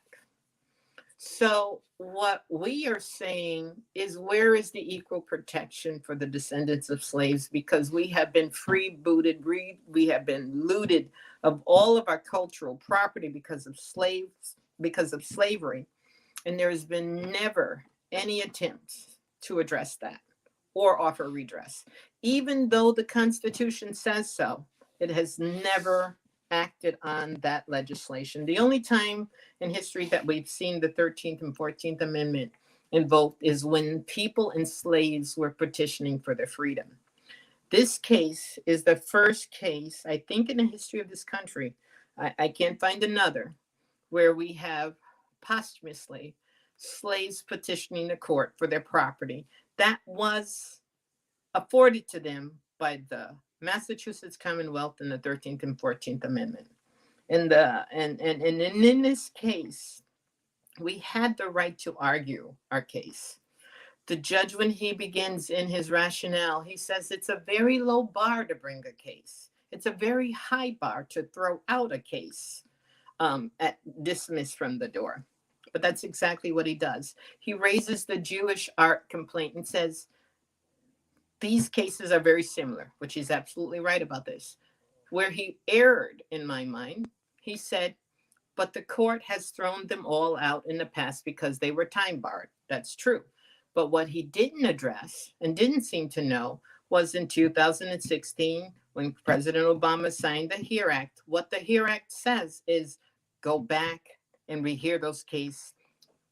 So what we are saying is, where is the equal protection for the descendants of slaves? Because we have been freebooted, we have been looted of all of our cultural property because of slavery. And there has been never any attempt to address that or offer redress. Even though the Constitution says so, it has never acted on that legislation. The only time in history that we've seen the 13th and 14th Amendment invoked is when people and slaves were petitioning for their freedom. This case is the first case, I think, in the history of this country, I can't find another, where we have posthumously slaves petitioning the court for their property that was afforded to them by the Massachusetts Commonwealth in the 13th and 14th Amendment. And in this case, we had the right to argue our case. The judge, when he begins in his rationale, he says it's a very low bar to bring a case. It's a very high bar to throw out a case, dismissed from the door. But that's exactly what he does. He raises the Jewish art complaint and says, these cases are very similar, which he's absolutely right about this. Where he erred, in my mind, he said, but the court has thrown them all out in the past because they were time barred. That's true. But what he didn't address and didn't seem to know was in 2016, when President Obama signed the HERE Act, what the HERE Act says is go back and rehear those cases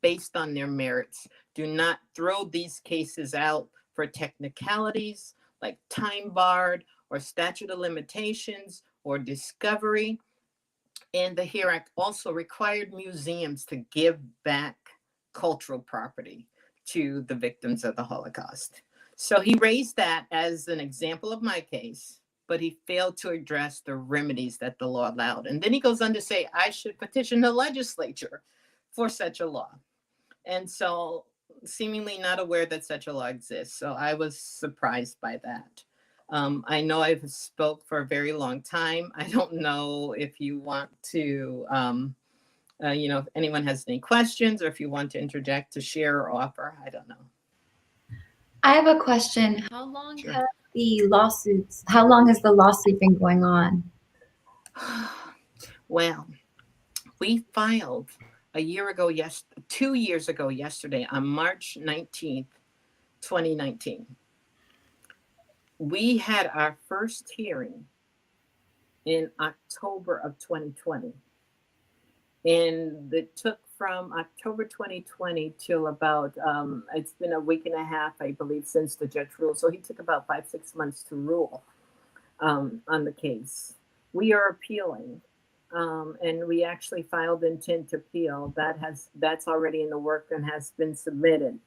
based on their merits. Do not throw these cases out for technicalities like time barred or statute of limitations or discovery. And the HERE Act also required museums to give back cultural property to the victims of the Holocaust. So he raised that as an example of my case, but he failed to address the remedies that the law allowed. And then he goes on to say, I should petition the legislature for such a law. And so, seemingly not aware that such a law exists. So I was surprised by that. I know I've spoke for a very long time. I don't know if you want to, if anyone has any questions or if you want to interject to share or offer. I don't know. I have a question. How long Sure. has the lawsuit been going on? Well, we filed 2 years ago yesterday, on March 19th, 2019. We had our first hearing in October of 2020. And it took from October 2020 till about, it's been a week and a half, I believe, since the judge ruled. So he took about 5-6 months to rule on the case. We are appealing. And we actually filed intent to appeal. That's already in the work and has been submitted.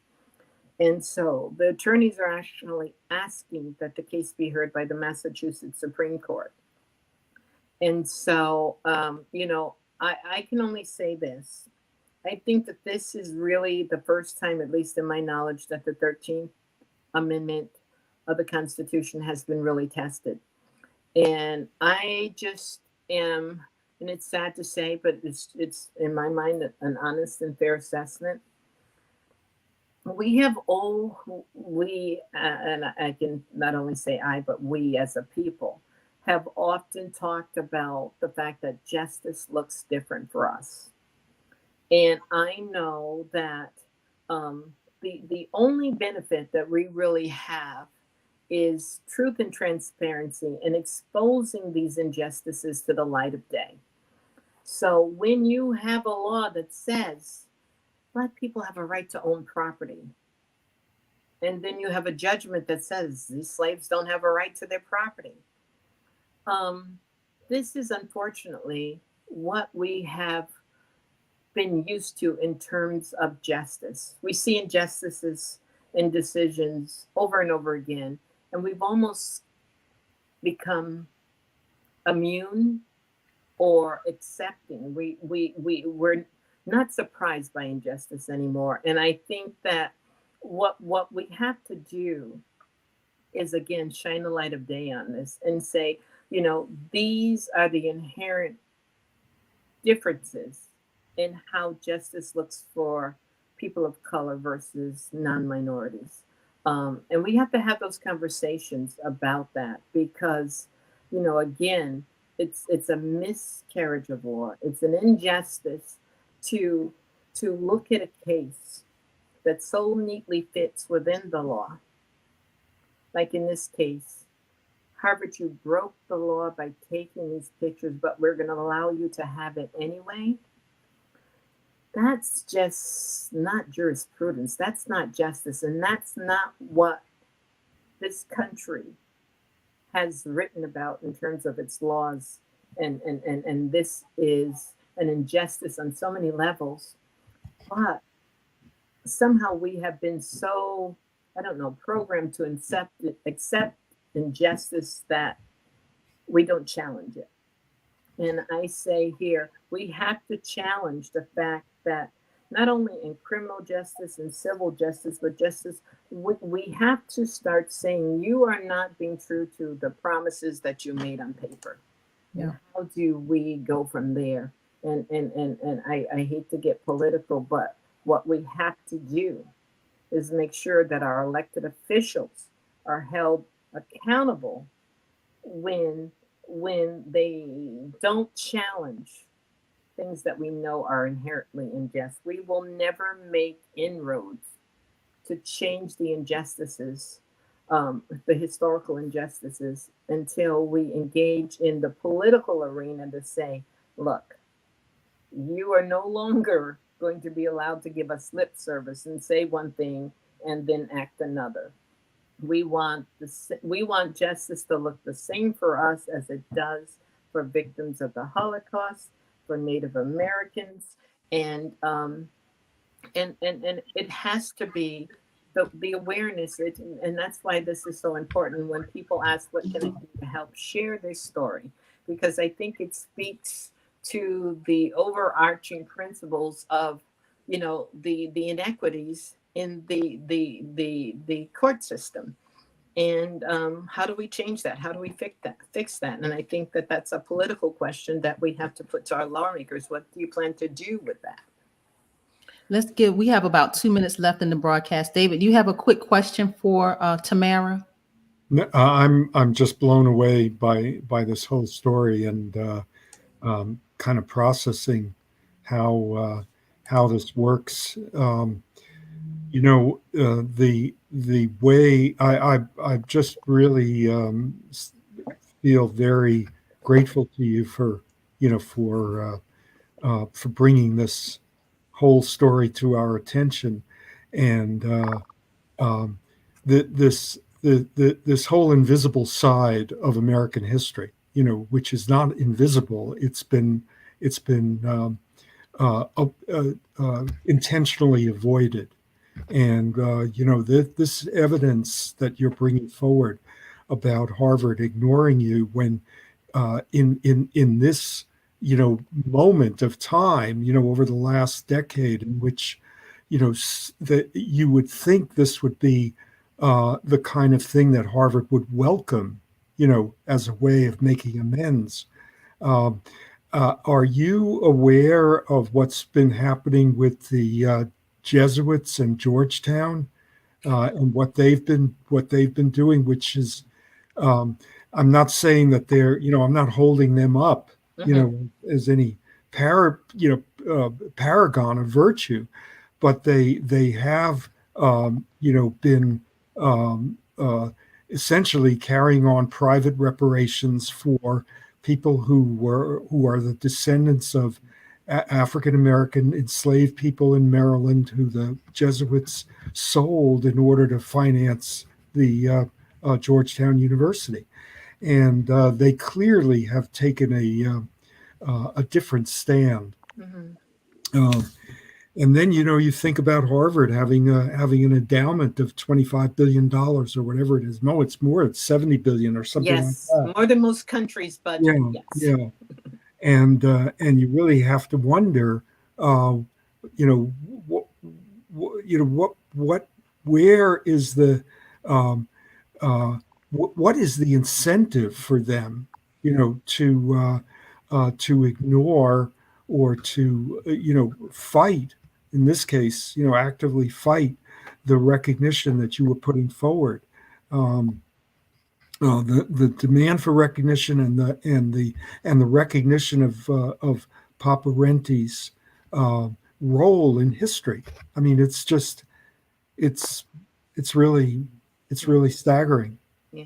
And so the attorneys are actually asking that the case be heard by the Massachusetts Supreme Court. And so, I can only say this. I think that this is really the first time, at least in my knowledge, that the 13th Amendment of the Constitution has been really tested. And I just am, and it's sad to say, but it's in my mind an honest and fair assessment. we have all, and I can not only say I, but we as a people have often talked about the fact that justice looks different for us. And I know that the only benefit that we really have is truth and transparency and exposing these injustices to the light of day. So when you have a law that says Black people have a right to own property, and then you have a judgment that says these slaves don't have a right to their property, um, this is unfortunately what we have been used to in terms of justice. We see injustices in decisions over and over again, and we've almost become immune or accepting. We're not surprised by injustice anymore. And I think that what we have to do is again shine the light of day on this and say, these are the inherent differences in how justice looks for people of color versus non-minorities. And we have to have those conversations about that because, again, it's a miscarriage of law. It's an injustice to look at a case that so neatly fits within the law. Like in this case, Harvard, you broke the law by taking these pictures, but we're going to allow you to have it anyway. That's just not jurisprudence. That's not justice. And that's not what this country has written about in terms of its laws. And this is an injustice on so many levels. But somehow we have been so, programmed to accept injustice that we don't challenge it. And I say here, we have to challenge the fact that not only in criminal justice and civil justice, but justice, we have to start saying you are not being true to the promises that you made on paper. Yeah. And how do we go from there? And I hate to get political, but what we have to do is make sure that our elected officials are held accountable when they don't challenge things that we know are inherently unjust. We will never make inroads to change the injustices, the historical injustices, until we engage in the political arena to say, look, you are no longer going to be allowed to give us lip service and say one thing and then act another. We want justice to look the same for us as it does for victims of the Holocaust, for Native Americans, and it has to be the awareness, and that's why this is so important. When people ask, "What can I do to help?" Share this story, because I think it speaks to the overarching principles of, the inequities in the court system. And how do we change that? How do we fix that? And I think that that's a political question that we have to put to our lawmakers. What do you plan to do with that? We have about 2 minutes left in the broadcast. David, you have a quick question for Tamara? I'm just blown away by this whole story and kind of processing how this works. The way I just really feel very grateful to you for bringing this whole story to our attention, and this whole invisible side of American history, which is not invisible. It's been intentionally avoided. And, this evidence that you're bringing forward about Harvard ignoring you when in this, moment of time, over the last decade in which, that you would think this would be the kind of thing that Harvard would welcome, as a way of making amends. Are you aware of what's been happening with the Jesuits and Georgetown, and what they've been doing, which is, I'm not saying that they're, I'm not holding them up, as any paragon of virtue, but they have, been, essentially carrying on private reparations for people who are the descendants of African American enslaved people in Maryland, who the Jesuits sold in order to finance the Georgetown University, and they clearly have taken a different stand. And then you think about Harvard having an endowment of $25 billion or whatever it is. No, it's more. It's 70 billion or something like that. More than most countries' budget. Yeah. And you really have to wonder, where is the, what is the incentive for them, to ignore or to, fight, in this case, actively fight the recognition that you were putting forward. The demand for recognition and the recognition of Papa Renti's role in history. I mean, it's really staggering. Yeah,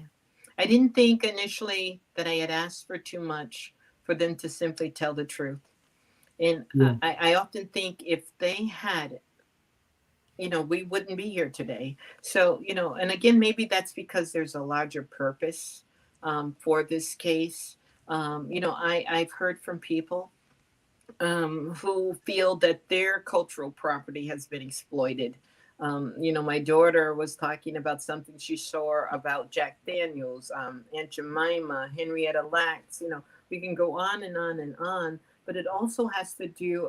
I didn't think initially that I had asked for too much for them to simply tell the truth, and I often think if they had it, we wouldn't be here today. So, and again, maybe that's because there's a larger purpose for this case. I've heard from people who feel that their cultural property has been exploited. My daughter was talking about something she saw about Jack Daniels, Aunt Jemima, Henrietta Lacks. We can go on and on and on, but it also has to do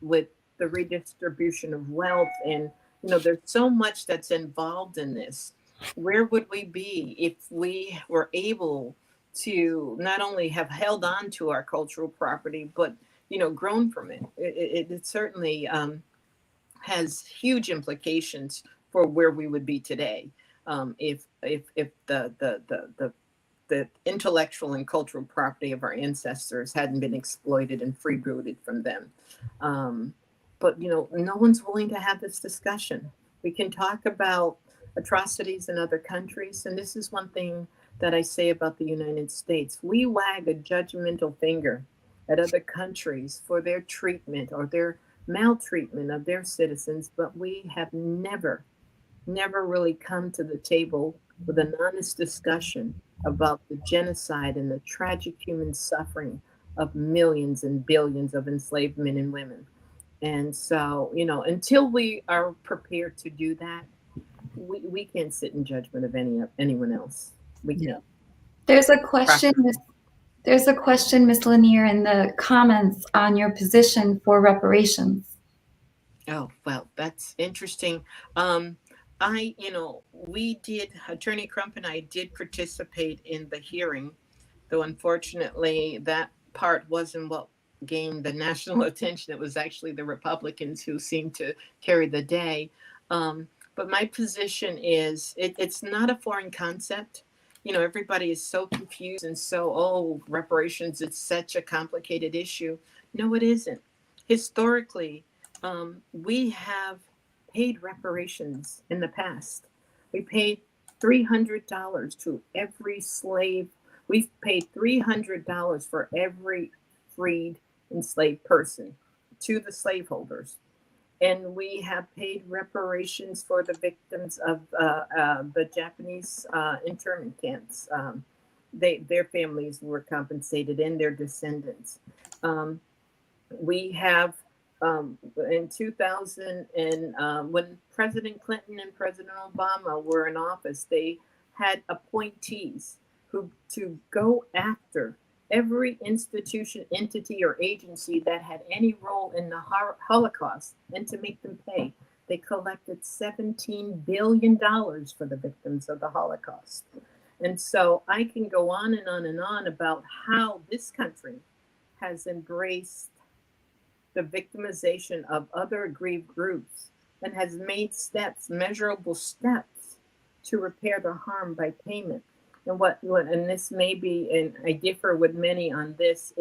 with the redistribution of wealth. And, there's so much that's involved in this. Where would we be if we were able to not only have held on to our cultural property, but, grown from it? It certainly has huge implications for where we would be today if the intellectual and cultural property of our ancestors hadn't been exploited and freebooted from them. But, no one's willing to have this discussion. We can talk about atrocities in other countries. And this is one thing that I say about the United States. We wag a judgmental finger at other countries for their treatment or their maltreatment of their citizens, but we have never really come to the table with an honest discussion about the genocide and the tragic human suffering of millions and billions of enslaved men and women. And so, until we are prepared to do that, we can't sit in judgment of anyone else. We can't. There's a question, Ms. Lanier, in the comments on your position for reparations. Oh, well, that's interesting. We did, Attorney Crump and I did participate in the hearing, though unfortunately that part wasn't what gained the national attention. It was actually the Republicans who seemed to carry the day. But my position is it's not a foreign concept. Everybody is so confused and reparations, it's such a complicated issue. No, it isn't. Historically, we have paid reparations in the past. We paid $300 to every slave. We've paid $300 for every freed enslaved person to the slaveholders. And we have paid reparations for the victims of the Japanese internment camps. Their families were compensated and their descendants. We have, in 2000, and when President Clinton and President Obama were in office, they had appointees to go after every institution, entity, or agency that had any role in the Holocaust and to make them pay. They collected $17 billion for the victims of the Holocaust. And so I can go on and on and on about how this country has embraced the victimization of other aggrieved groups and has made steps, measurable steps, to repair the harm by payment. And and this may be, and I differ with many on this,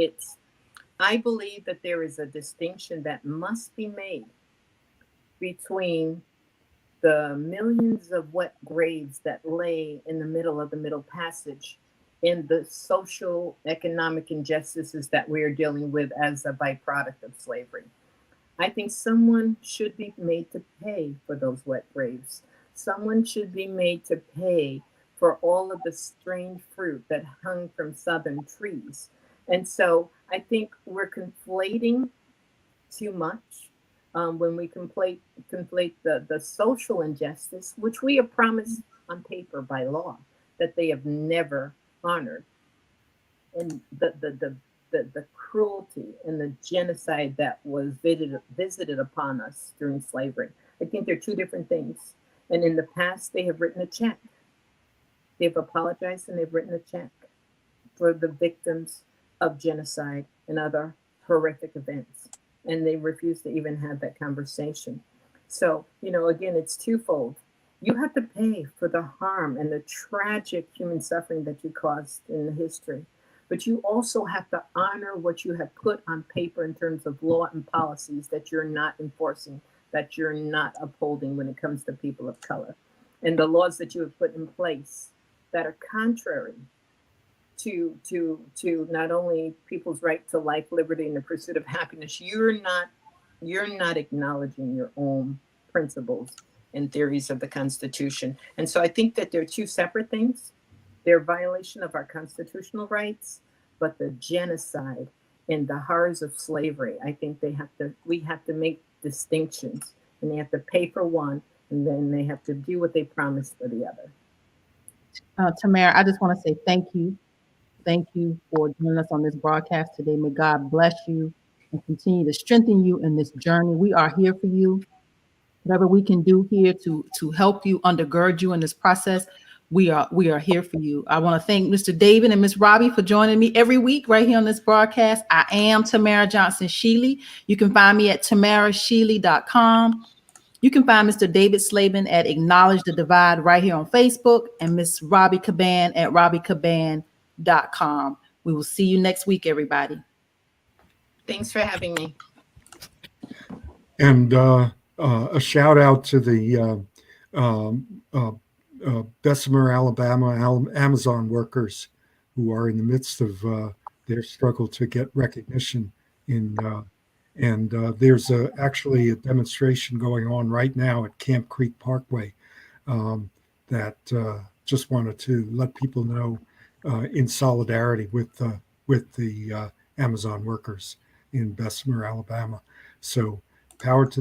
I believe that there is a distinction that must be made between the millions of wet graves that lay in the middle of the Middle Passage and the social economic injustices that we are dealing with as a byproduct of slavery. I think someone should be made to pay for those wet graves. Someone should be made to pay for all of the strange fruit that hung from southern trees. And so I think we're conflating too much when we conflate the social injustice, which we are promised on paper by law that they have never honored, and the cruelty and the genocide that was visited upon us during slavery. I think they're two different things. And in the past, they have written a check. They've apologized and they've written a check for the victims of genocide and other horrific events. And they refuse to even have that conversation. So, again, it's twofold. You have to pay for the harm and the tragic human suffering that you caused in the history. But you also have to honor what you have put on paper in terms of law and policies that you're not enforcing, that you're not upholding when it comes to people of color. And the laws that you have put in place that are contrary to not only people's right to life, liberty, and the pursuit of happiness, you're not acknowledging your own principles and theories of the Constitution. And so I think that they're two separate things. They're a violation of our constitutional rights, but the genocide and the horrors of slavery, I think we have to make distinctions, and they have to pay for one, and then they have to do what they promised for the other. Tamara, I just want to say thank you. Thank you for joining us on this broadcast today. May God bless you and continue to strengthen you in this journey. We are here for you. Whatever we can do here to help you, undergird you in this process, we are here for you. I want to thank Mr. David and Ms. Robbie for joining me every week right here on this broadcast. I am Tamara Johnson Sheely. You can find me at tamarasheely.com. You can find Mr. David Slavin at Acknowledge the Divide right here on Facebook, and Ms. Robbie Caban at robbiecaban.com. We will see you next week, everybody. Thanks for having me. And a shout out to the Bessemer, Alabama Amazon workers who are in the midst of their struggle to get recognition and there's actually a demonstration going on right now at Camp Creek Parkway that just wanted to let people know in solidarity with the Amazon workers in Bessemer, Alabama. So power to the